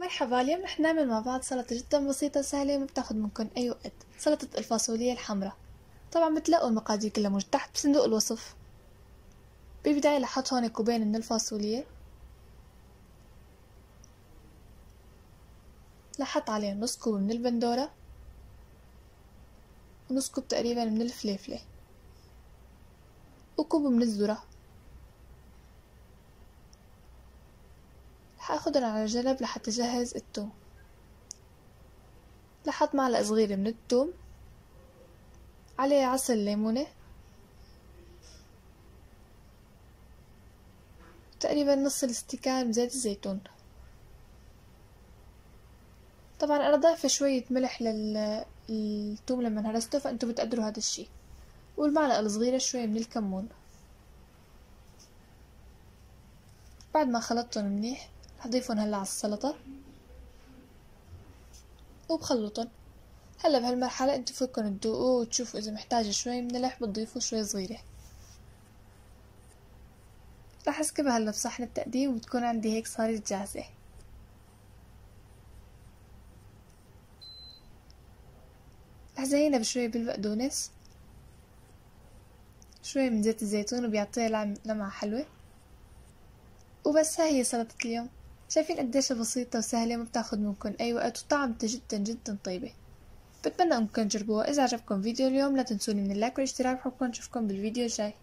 مرحبا، اليوم رح نعمل مع بعض سلطة جدا بسيطة سهلة وما بتاخد منكم أي وقت. سلطة الفاصوليا الحمراء. طبعا بتلاقوا المقادير كلها موجودة تحت بصندوق الوصف. بالبداية رح أحط هون كوبين من الفاصوليا، رح أحط عليهم نص كوب من البندورة ونص كوب تقريبا من الفليفلة وكوب من الذرة. رح أخدهم على جنب لحتى أجهز التوم. رح أحط معلقة صغيرة من التوم، عليه عصر ليمونة، تقريبا نص الاستكان من زيت الزيتون. طبعا أنا ضايفة شوية ملح للثوم لما هرسته، فأنتوا بتقدروا هذا الشي، والمعلقة الصغيرة شوية من الكمون. بعد ما خلطتهم منيح رح أضيفهم هلا على السلطة وبخلطهم. هلا بهالمرحلة انتوا فيكن تدوقوه وتشوفوا إذا محتاجة شوي من ملح بتضيفوا شوي صغيرة. رح أسكبها هلا بصحن التقديم وبتكون عندي هيك صارت جاهزة. رح زينها بشوية بالبقدونس، شوية من زيت الزيتون وبيعطيها لمعة حلوة. وبس، هاي هي سلطة اليوم. شايفين قديش بسيطة وسهلة ما بتاخد منكن أي وقت وطعمتها جدا جدا طيبة. بتمنى انكم تجربوها. إذا عجبكم فيديو اليوم لا تنسوني من اللايك والاشتراك، بحبكم نشوفكم بالفيديو الجاي.